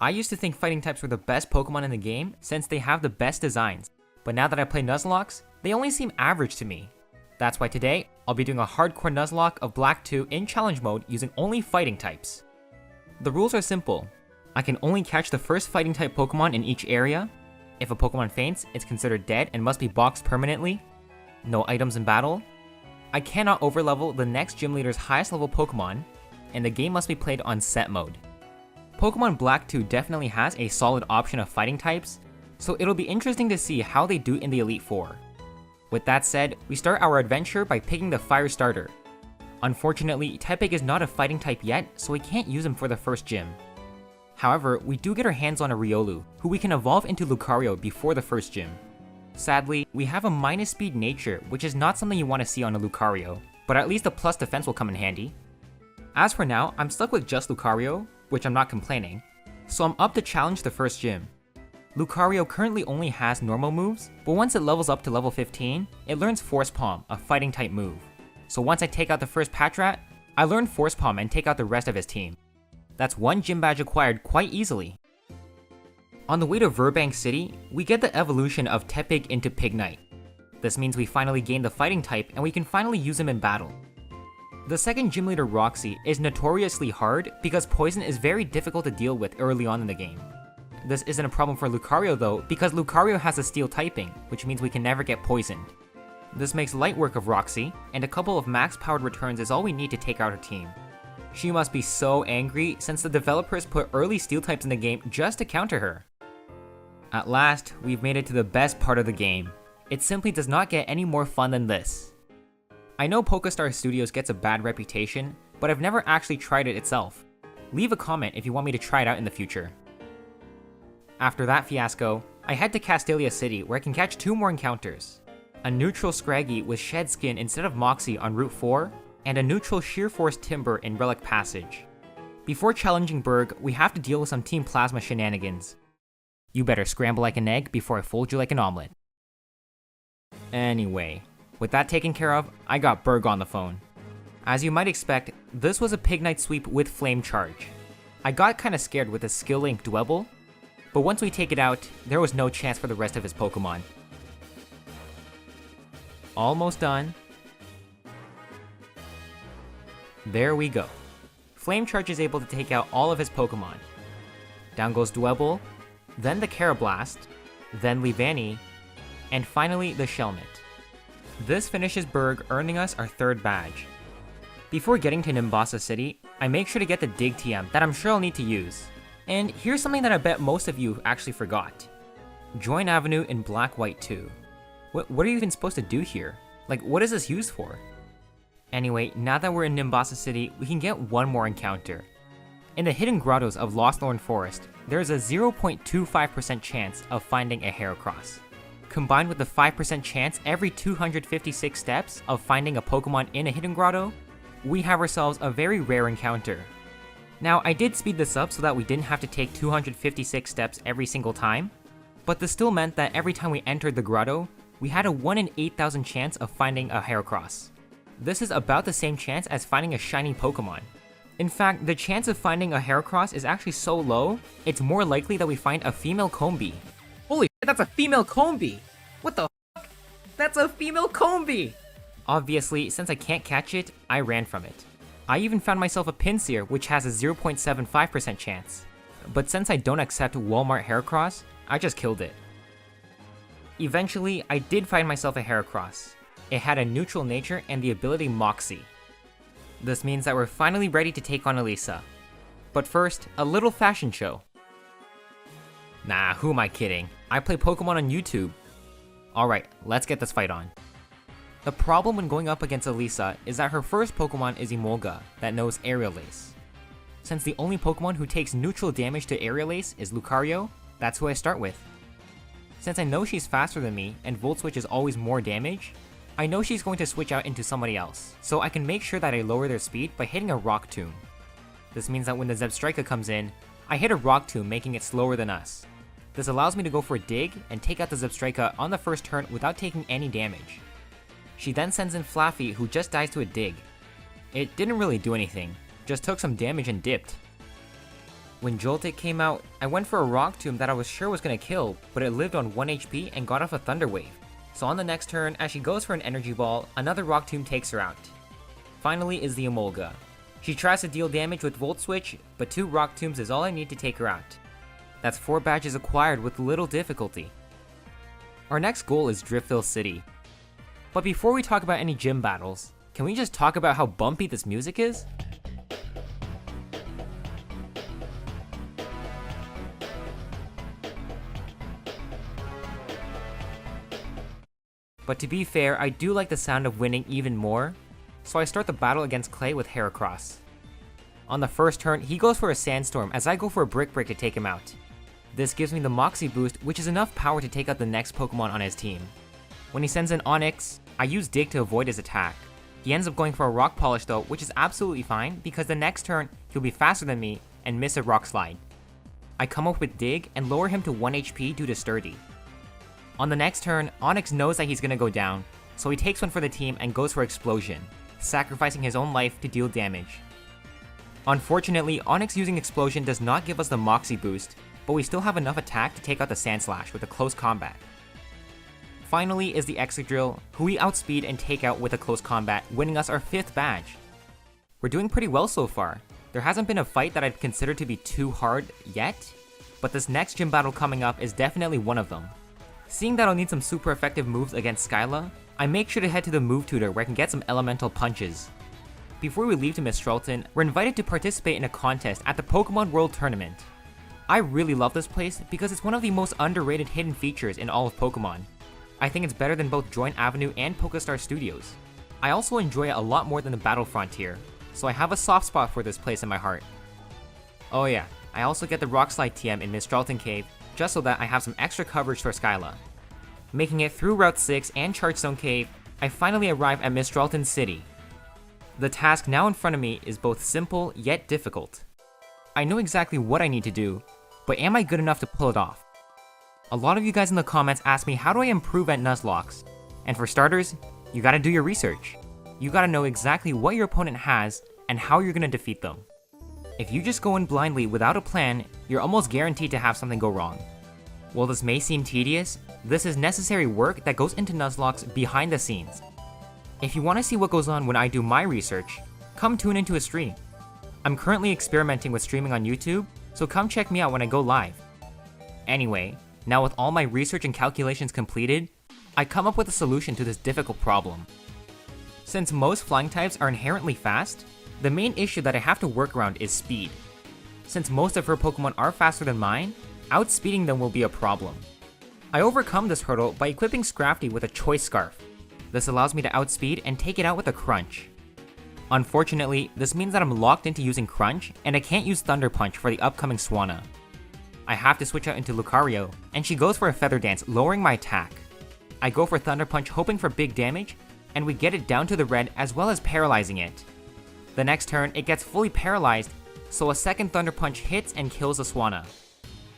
I used to think fighting types were the best Pokemon in the game since they have the best designs, but now that I play Nuzlocks, they only seem average to me. That's why today, I'll be doing a hardcore Nuzlocke of Black 2 in challenge mode using only fighting types. The rules are simple. I can only catch the first fighting type Pokemon in each area. If a Pokemon faints, it's considered dead and must be boxed permanently. No items in battle. I cannot overlevel the next gym leader's highest level Pokemon, and the game must be played on set mode. Pokemon Black 2 definitely has a solid option of fighting types, so it'll be interesting to see how they do in the Elite Four. With that said, we start our adventure by picking the Fire Starter. Unfortunately, Tepig is not a fighting type yet, so we can't use him for the first gym. However, we do get our hands on a Riolu, who we can evolve into Lucario before the first gym. Sadly, we have a minus speed nature, which is not something you want to see on a Lucario, but at least a plus defense will come in handy. As for now, I'm stuck with just Lucario, which I'm not complaining, so I'm up to challenge the first gym. Lucario currently only has normal moves, but once it levels up to level 15, it learns Force Palm, a fighting type move. So once I take out the first Patrat, I learn Force Palm and take out the rest of his team. That's one gym badge acquired quite easily. On the way to Verbank City, we get the evolution of Tepig into Pignite. This means we finally gain the fighting type and we can finally use him in battle. The second gym leader, Roxy, is notoriously hard because poison is very difficult to deal with early on in the game. This isn't a problem for Lucario though, because Lucario has a steel typing, which means we can never get poisoned. This makes light work of Roxy, and a couple of max powered returns is all we need to take out her team. She must be so angry since the developers put early steel types in the game just to counter her. At last, we've made it to the best part of the game. It simply does not get any more fun than this. I know PokeStar Studios gets a bad reputation, but I've never actually tried it itself. Leave a comment if you want me to try it out in the future. After that fiasco, I head to Castelia City where I can catch 2 more encounters. A neutral Scraggy with Shed Skin instead of Moxie on Route 4, and a neutral Sheer Force Timber in Relic Passage. Before challenging Berg, we have to deal with some Team Plasma shenanigans. You better scramble like an egg before I fold you like an omelet. Anyway, with that taken care of, I got Berg on the phone. As you might expect, this was a Pignite sweep with Flame Charge. I got kinda scared with the Skill Link Dwebble, but once we take it out, there was no chance for the rest of his Pokemon. Almost done. There we go. Flame Charge is able to take out all of his Pokemon. Down goes Dwebble, then the Carablast, then Leavanny, and finally the Shelmet. This finishes Berg, earning us our 3rd badge. Before getting to Nimbasa City, I make sure to get the Dig TM that I'm sure I'll need to use. And here's something that I bet most of you actually forgot. Join Avenue in Black White 2. What are you even supposed to do here? Like, what is this used for? Anyway, now that we're in Nimbasa City, we can get one more encounter. In the hidden grottos of Losthorn Forest, there is a 0.25% chance of finding a Heracross. Combined with the 5% chance every 256 steps of finding a Pokemon in a hidden grotto, we have ourselves a very rare encounter. Now, I did speed this up so that we didn't have to take 256 steps every single time, but this still meant that every time we entered the grotto, we had a 1 in 8,000 chance of finding a Heracross. This is about the same chance as finding a shiny Pokemon. In fact, the chance of finding a Heracross is actually so low, it's more likely that we find a female Combee. Holy shit, that's a female Combee! What the fuck? That's a female Combee! Obviously, since I can't catch it, I ran from it. I even found myself a Pinsir, which has a 0.75% chance. But since I don't accept Walmart Heracross, I just killed it. Eventually, I did find myself a Heracross. It had a neutral nature and the ability Moxie. This means that we're finally ready to take on Elisa. But first, a little fashion show. Nah, who am I kidding? I play Pokemon on YouTube. Alright, let's get this fight on. The problem when going up against Elisa is that her first Pokemon is Amulga, that knows Aerial Ace. Since the only Pokemon who takes neutral damage to Aerial Ace is Lucario, that's who I start with. Since I know she's faster than me and Volt Switch is always more damage, I know she's going to switch out into somebody else, so I can make sure that I lower their speed by hitting a Rock Tomb. This means that when the Zebstrika comes in, I hit a Rock Tomb, making it slower than us. This allows me to go for a Dig and take out the Zebstrika on the first turn without taking any damage. She then sends in Flaffy, who just dies to a Dig. It didn't really do anything, just took some damage and dipped. When Joltik came out, I went for a Rock Tomb that I was sure was gonna kill, but it lived on 1 HP and got off a Thunder Wave. So on the next turn, as she goes for an Energy Ball, another Rock Tomb takes her out. Finally is the Amulga. She tries to deal damage with Volt Switch, but 2 Rock Tombs is all I need to take her out. That's 4 badges acquired with little difficulty. Our next goal is Driftville City. But before we talk about any gym battles, can we just talk about how bumpy this music is? But to be fair, I do like the sound of winning even more, so I start the battle against Clay with Heracross. On the first turn, he goes for a Sandstorm as I go for a Brick Break to take him out. This gives me the Moxie boost, which is enough power to take out the next Pokemon on his team. When he sends in Onix, I use Dig to avoid his attack. He ends up going for a Rock Polish though, which is absolutely fine because the next turn, he'll be faster than me and miss a Rock Slide. I come up with Dig and lower him to 1 HP due to Sturdy. On the next turn, Onix knows that he's gonna go down, so he takes one for the team and goes for Explosion, sacrificing his own life to deal damage. Unfortunately, Onix using Explosion does not give us the Moxie boost, but we still have enough attack to take out the Sandslash with a close combat. Finally is the Excadrill, who we outspeed and take out with a close combat, winning us our 5th badge. We're doing pretty well so far. There hasn't been a fight that I'd consider to be too hard yet, but this next gym battle coming up is definitely one of them. Seeing that I'll need some super effective moves against Skyla, I make sure to head to the move tutor where I can get some elemental punches. Before we leave to Mistralton, we're invited to participate in a contest at the Pokemon World Tournament. I really love this place because it's one of the most underrated hidden features in all of Pokemon. I think it's better than both Joint Avenue and Pokestar Studios. I also enjoy it a lot more than the Battle Frontier, so I have a soft spot for this place in my heart. Oh yeah, I also get the Rock Slide TM in Mistralton Cave, just so that I have some extra coverage for Skyla. Making it through Route 6 and Chargestone Cave, I finally arrive at Mistralton City. The task now in front of me is both simple yet difficult. I know exactly what I need to do, but am I good enough to pull it off? A lot of you guys in the comments ask me how do I improve at Nuzlocke, and for starters, you gotta do your research. You gotta know exactly what your opponent has and how you're gonna defeat them. If you just go in blindly without a plan, you're almost guaranteed to have something go wrong. While this may seem tedious, this is necessary work that goes into Nuzlocke behind the scenes. If you want to see what goes on when I do my research, come tune into a stream. I'm currently experimenting with streaming on YouTube, so come check me out when I go live. Anyway, now with all my research and calculations completed, I come up with a solution to this difficult problem. Since most flying types are inherently fast, the main issue that I have to work around is speed. Since most of her Pokemon are faster than mine, outspeeding them will be a problem. I overcome this hurdle by equipping Scrafty with a Choice Scarf. This allows me to outspeed and take it out with a Crunch. Unfortunately, this means that I'm locked into using Crunch, and I can't use Thunder Punch for the upcoming Swanna. I have to switch out into Lucario, and she goes for a Feather Dance, lowering my attack. I go for Thunder Punch hoping for big damage, and we get it down to the red as well as paralyzing it. The next turn, it gets fully paralyzed, so a second Thunder Punch hits and kills the Swanna.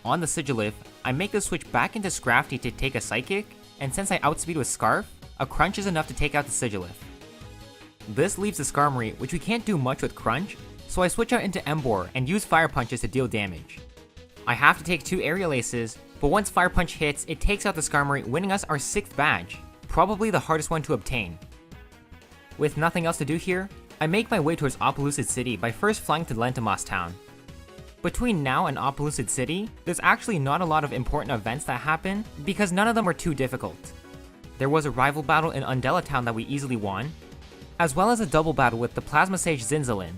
On the Sigilyph, I make the switch back into Scrafty to take a Psychic, and since I outspeed with Scarf, a Crunch is enough to take out the Sigilyph. This leaves the Skarmory, which we can't do much with Crunch, so I switch out into Emboar and use Fire Punches to deal damage. I have to take 2 Aerial Aces, but once Fire Punch hits, it takes out the Skarmory, winning us our 6th badge, probably the hardest one to obtain. With nothing else to do here, I make my way towards Opelucid City by first flying to Lentimos Town. Between now and Opelucid City, there's actually not a lot of important events that happen because none of them are too difficult. There was a rival battle in Undella Town that we easily won, as well as a double battle with the Plasma Sage Zinzalin.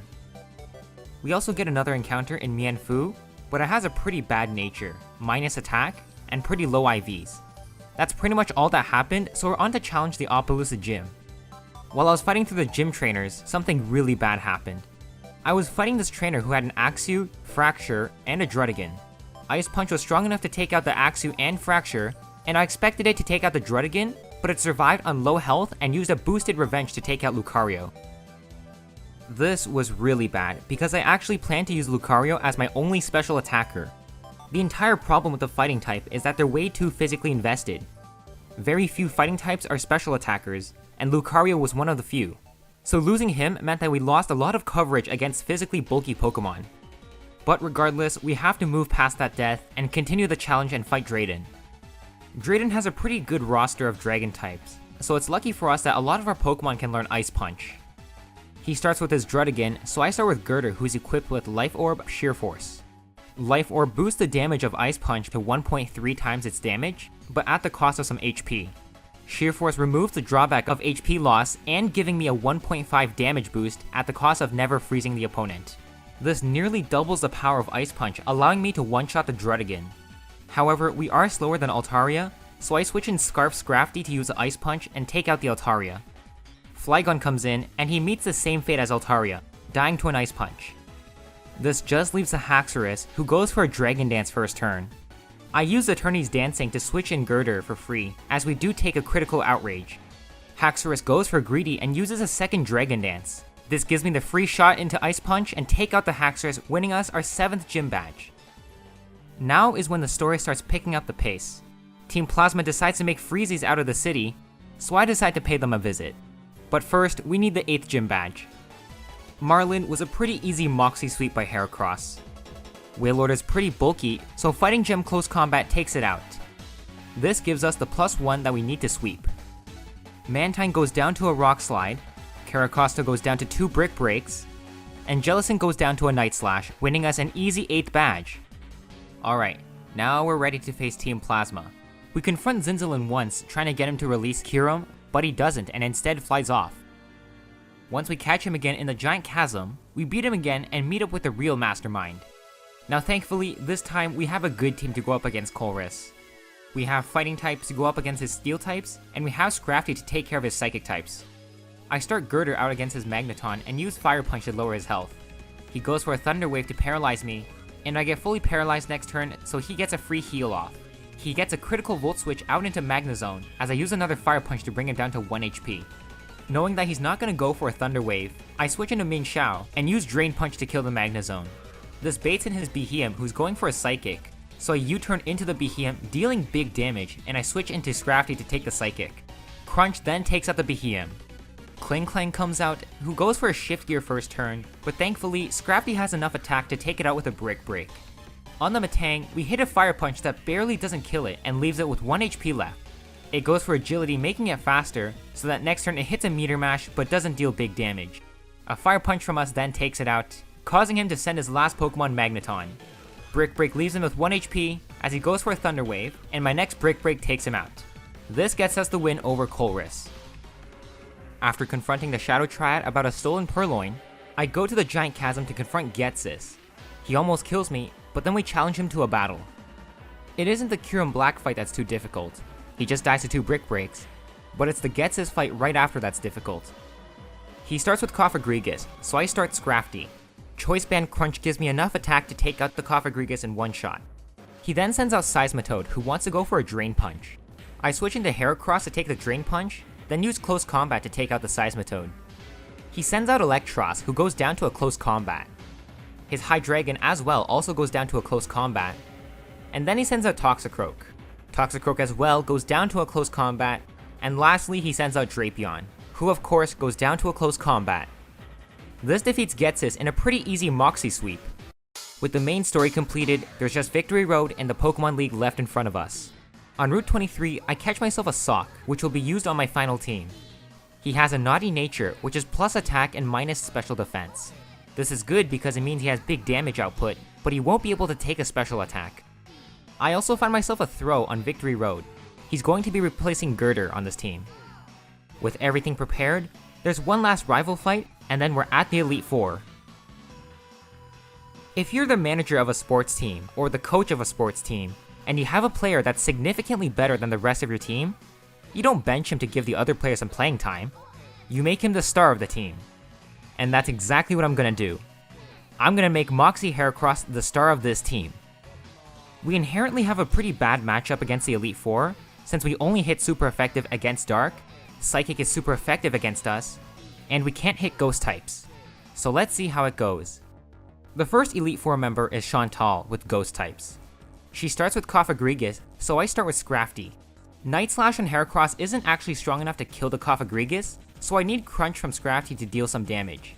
We also get another encounter in Mienfoo, but it has a pretty bad nature, minus attack, and pretty low IVs. That's pretty much all that happened, so we're on to challenge the Opelucid Gym. While I was fighting through the gym trainers, something really bad happened. I was fighting this trainer who had an Axew, Fracture, and a Druddigon. Ice Punch was strong enough to take out the Axew and Fracture, and I expected it to take out the Druddigon, but it survived on low health and used a boosted Revenge to take out Lucario. This was really bad, because I actually planned to use Lucario as my only special attacker. The entire problem with the fighting type is that they're way too physically invested. Very few fighting types are special attackers, and Lucario was one of the few. So losing him meant that we lost a lot of coverage against physically bulky Pokemon. But regardless, we have to move past that death and continue the challenge and fight Drayden. Drayden has a pretty good roster of dragon types, so it's lucky for us that a lot of our Pokemon can learn Ice Punch. He starts with his Druddigon, so I start with Girder, who's equipped with Life Orb, Sheer Force. Life Orb boosts the damage of Ice Punch to 1.3 times its damage, but at the cost of some HP. Sheer Force removes the drawback of HP loss and giving me a 1.5 damage boost at the cost of never freezing the opponent. This nearly doubles the power of Ice Punch, allowing me to one-shot the Druddigon. However, we are slower than Altaria, so I switch in Scarf Scrafty to use the Ice Punch and take out the Altaria. Flygon comes in, and he meets the same fate as Altaria, dying to an Ice Punch. This just leaves the Haxorus, who goes for a Dragon Dance first turn. I use Eternity's Dancing to switch in Girder for free, as we do take a critical Outrage. Haxorus goes for Greedy and uses a second Dragon Dance. This gives me the free shot into Ice Punch and take out the Haxorus, winning us our 7th gym badge. Now is when the story starts picking up the pace. Team Plasma decides to make Freezies out of the city, so I decide to pay them a visit. But first, we need the 8th gym badge. Marlin was a pretty easy Moxie sweep by Heracross. Wailord is pretty bulky, so fighting gym close combat takes it out. This gives us the +1 that we need to sweep. Mantine goes down to a Rock Slide, Caracosta goes down to 2 Brick Breaks, and Jellicent goes down to a Night Slash, winning us an easy 8th badge. Alright, now we're ready to face Team Plasma. We confront Zinzalin once, trying to get him to release Kyurem, but he doesn't and instead flies off. Once we catch him again in the giant chasm, we beat him again and meet up with the real mastermind. Now thankfully, this time we have a good team to go up against Colress. We have fighting types to go up against his steel types, and we have Scrafty to take care of his psychic types. I start Girder out against his Magneton and use Fire Punch to lower his health. He goes for a Thunder Wave to paralyze me, and I get fully paralyzed next turn, so he gets a free heal off. He gets a critical Volt Switch out into Magnezone, as I use another Fire Punch to bring him down to 1 HP. Knowing that he's not going to go for a Thunder Wave, I switch into Min Xiao and use Drain Punch to kill the Magnezone. This baits in his Beheeyem, who's going for a Psychic, so I U-turn into the Beheeyem, dealing big damage, and I switch into Scrafty to take the Psychic. Crunch then takes out the Beheeyem. Kling Klang comes out, who goes for a Shift Gear first turn, but thankfully, Scrafty has enough attack to take it out with a Brick Break. On the Metang, we hit a Fire Punch that barely doesn't kill it and leaves it with 1 HP left. It goes for Agility, making it faster, so that next turn it hits a Meteor Mash but doesn't deal big damage. A Fire Punch from us then takes it out, causing him to send his last Pokemon Magneton. Brick Break leaves him with 1 HP as he goes for a Thunder Wave, and my next Brick Break takes him out. This gets us the win over Colress. After confronting the Shadow Triad about a stolen Purloin, I go to the Giant Chasm to confront Ghetsis. He almost kills me, but then we challenge him to a battle. It isn't the Kyurem Black fight that's too difficult, he just dies to 2 Brick Breaks, but it's the Ghetsis fight right after that's difficult. He starts with Cofagrigus, so I start Scrafty. Choice Band Crunch gives me enough attack to take out the Cofagrigus in 1 shot. He then sends out Seismitoad, who wants to go for a Drain Punch. I switch into Heracross to take the Drain Punch, then use Close Combat to take out the Seismitoad. He sends out Electros, who goes down to a Close Combat. His Hydreigon as well also goes down to a Close Combat. And then he sends out Toxicroak. Toxicroak as well goes down to a Close Combat. And lastly, he sends out Drapion, who of course goes down to a Close Combat. This defeats Ghetsis in a pretty easy Moxie sweep. With the main story completed, there's just Victory Road and the Pokemon League left in front of us. On Route 23, I catch myself a Sock, which will be used on my final team. He has a Naughty Nature, which is plus attack and minus special defense. This is good because it means he has big damage output, but he won't be able to take a special attack. I also find myself a Throw on Victory Road. He's going to be replacing Girder on this team. With everything prepared, there's one last rival fight, and then we're at the Elite Four. If you're the manager of a sports team, or the coach of a sports team, and you have a player that's significantly better than the rest of your team, you don't bench him to give the other players some playing time. You make him the star of the team. And that's exactly what I'm gonna do. I'm gonna make Moxie Heracross the star of this team. We inherently have a pretty bad matchup against the Elite Four, since we only hit super effective against Dark, Psychic is super effective against us, and we can't hit Ghost types. So let's see how it goes. The first Elite Four member is Chantal with Ghost types. She starts with Cofagrigus, so I start with Scrafty. Night Slash on Heracross isn't actually strong enough to kill the Cofagrigus, so I need Crunch from Scrafty to deal some damage.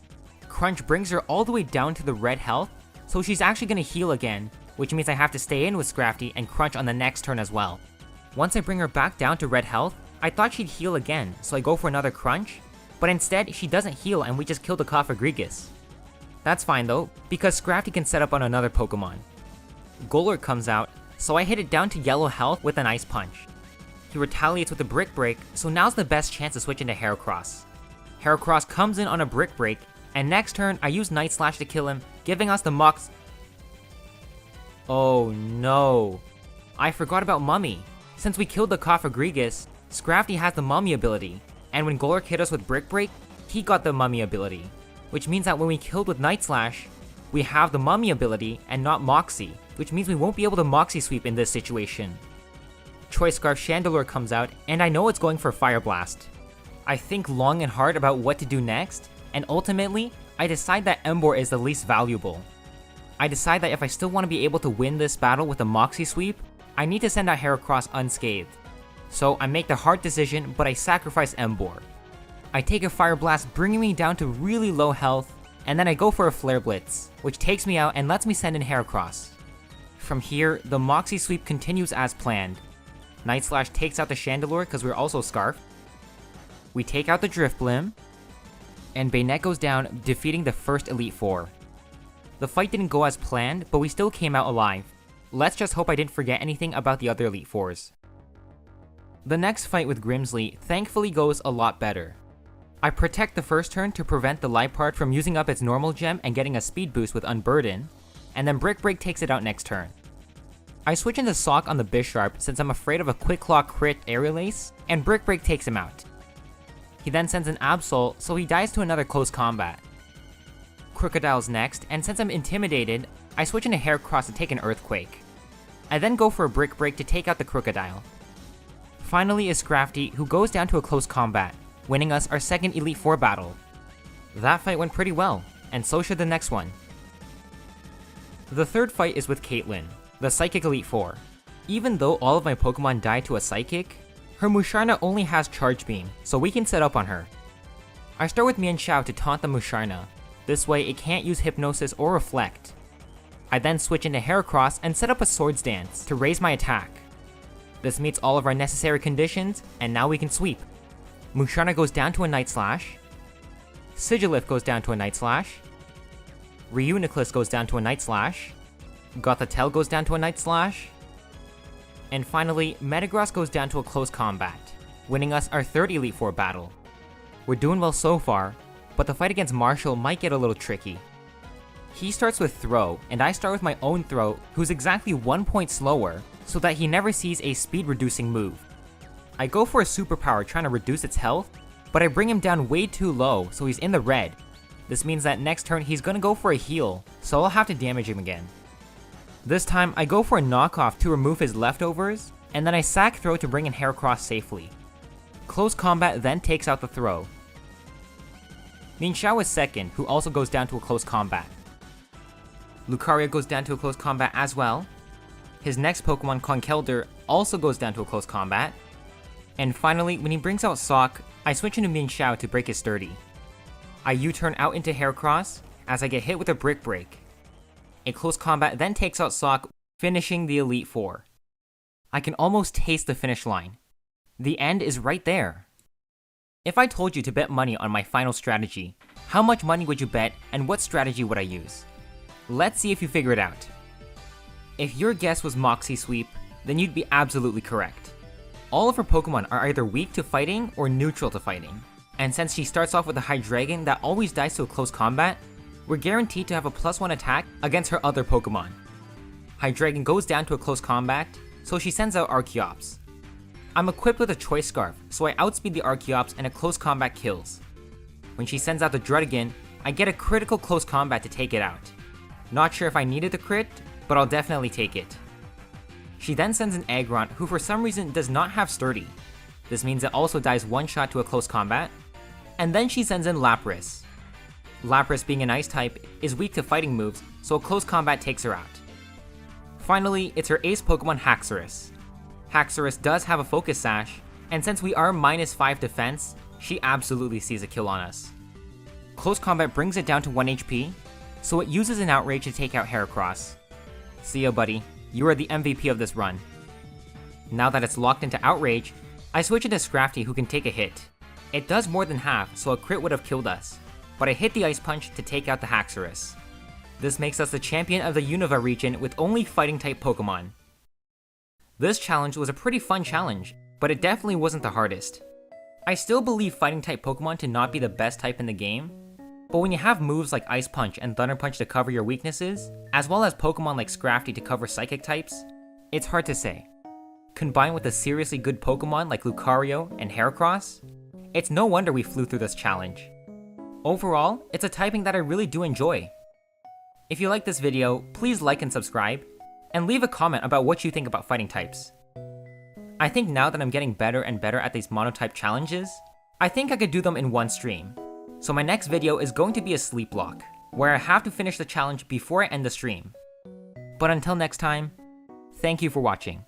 Crunch brings her all the way down to the red health, so she's actually gonna heal again, which means I have to stay in with Scrafty and crunch on the next turn as well. Once I bring her back down to red health, I thought she'd heal again, so I go for another crunch, but instead she doesn't heal and we just kill the Cofagrigus. That's fine though, because Scrafty can set up on another Pokemon. Golurk comes out, so I hit it down to yellow health with an Ice Punch. He retaliates with a Brick Break, so now's the best chance to switch into Heracross. Heracross comes in on a Brick Break, and next turn I use Night Slash to kill him, giving us the Mox. Oh no. I forgot about Mummy. Since we killed the Cofagrigus, Scrafty has the Mummy ability, and when Golurk hit us with Brick Break, he got the Mummy ability. Which means that when we killed with Night Slash, we have the Mummy ability and not Moxie, which means we won't be able to Moxie Sweep in this situation. Choice Scarf Chandelure comes out, and I know it's going for Fire Blast. I think long and hard about what to do next, and ultimately, I decide that Emboar is the least valuable. I decide that if I still want to be able to win this battle with a Moxie Sweep, I need to send out Heracross unscathed. So I make the hard decision, but I sacrifice Emboar. I take a Fire Blast, bringing me down to really low health, and then I go for a Flare Blitz, which takes me out and lets me send in Heracross. From here, the Moxie Sweep continues as planned. Night Slash takes out the Chandelure because we're also Scarfed. We take out the Drifblim, and Bayonet goes down, defeating the first Elite Four. The fight didn't go as planned, but we still came out alive. Let's just hope I didn't forget anything about the other Elite Fours. The next fight with Grimsley thankfully goes a lot better. I protect the first turn to prevent the Liepard from using up its normal gem and getting a speed boost with Unburden, and then Brick Break takes it out next turn. I switch into Sock on the Bisharp since I'm afraid of a Quick Claw crit Aerial Ace, and Brick Break takes him out. He then sends an Absol, so he dies to another close combat. Crocodile's next, and since I'm intimidated, I switch into Heracross to take an Earthquake. I then go for a Brick Break to take out the Crocodile. Finally is Scrafty, who goes down to a close combat, winning us our second Elite Four battle. That fight went pretty well, and so should the next one. The third fight is with Caitlyn, the Psychic Elite Four. Even though all of my Pokemon died to a Psychic, her Musharna only has Charge Beam, so we can set up on her. I start with Mienshao to taunt the Musharna. This way it can't use Hypnosis or Reflect. I then switch into Heracross and set up a Swords Dance to raise my attack. This meets all of our necessary conditions, and now we can sweep. Musharna goes down to a Night Slash. Sigilyph goes down to a Night Slash. Reuniclus goes down to a Night Slash. Gothitelle goes down to a Night Slash. And finally, Metagross goes down to a close combat, winning us our third Elite Four battle. We're doing well so far, but the fight against Marshall might get a little tricky. He starts with Throw, and I start with my own Throw, who's exactly 1 point slower, so that he never sees a speed reducing move. I go for a superpower trying to reduce its health, but I bring him down way too low, so he's in the red. This means that next turn he's gonna go for a heal, so I'll have to damage him again. This time I go for a knockoff to remove his leftovers, and then I sack Throw to bring in Heracross safely. Close combat then takes out the Throw. Mienshao is second, who also goes down to a close combat. Lucario goes down to a close combat as well. His next Pokemon, Conkeldurr, also goes down to a close combat. And finally, when he brings out Sock, I switch into Mienshao to break his Sturdy. I U-turn out into Heracross, as I get hit with a Brick Break. A close combat then takes out Sock, finishing the Elite Four. I can almost taste the finish line. The end is right there. If I told you to bet money on my final strategy, how much money would you bet and what strategy would I use? Let's see if you figure it out. If your guess was Moxie Sweep, then you'd be absolutely correct. All of her Pokemon are either weak to fighting or neutral to fighting, and since she starts off with a Hydreigon that always dies to a close combat, we're guaranteed to have a +1 attack against her other Pokemon. Hydreigon goes down to a close combat, so she sends out Archeops. I'm equipped with a Choice Scarf, so I outspeed the Archeops and a close combat kills. When she sends out the Druddigon, I get a critical close combat to take it out. Not sure if I needed the crit, but I'll definitely take it. She then sends an Aggron, who for some reason does not have Sturdy. This means it also dies one shot to a close combat. And then she sends in Lapras. Lapras, being an Ice type, is weak to fighting moves, so a close combat takes her out. Finally, it's her ace Pokemon Haxorus. Haxorus does have a Focus Sash, and since we are -5 defense, she absolutely sees a kill on us. Close combat brings it down to 1 HP, so it uses an outrage to take out Heracross. See ya, buddy. You are the MVP of this run. Now that it's locked into outrage, I switch into Scrafty who can take a hit. It does more than half, so a crit would have killed us, but I hit the Ice Punch to take out the Haxorus. This makes us the champion of the Unova region with only fighting-type Pokemon. This challenge was a pretty fun challenge, but it definitely wasn't the hardest. I still believe fighting-type Pokemon to not be the best type in the game, but when you have moves like Ice Punch and Thunder Punch to cover your weaknesses, as well as Pokemon like Scrafty to cover Psychic types, it's hard to say. Combined with a seriously good Pokemon like Lucario and Heracross, it's no wonder we flew through this challenge. Overall, it's a typing that I really do enjoy. If you like this video, please like and subscribe, and leave a comment about what you think about fighting types. I think now that I'm getting better and better at these monotype challenges, I think I could do them in one stream. So my next video is going to be a sleep block, where I have to finish the challenge before I end the stream. But until next time, thank you for watching.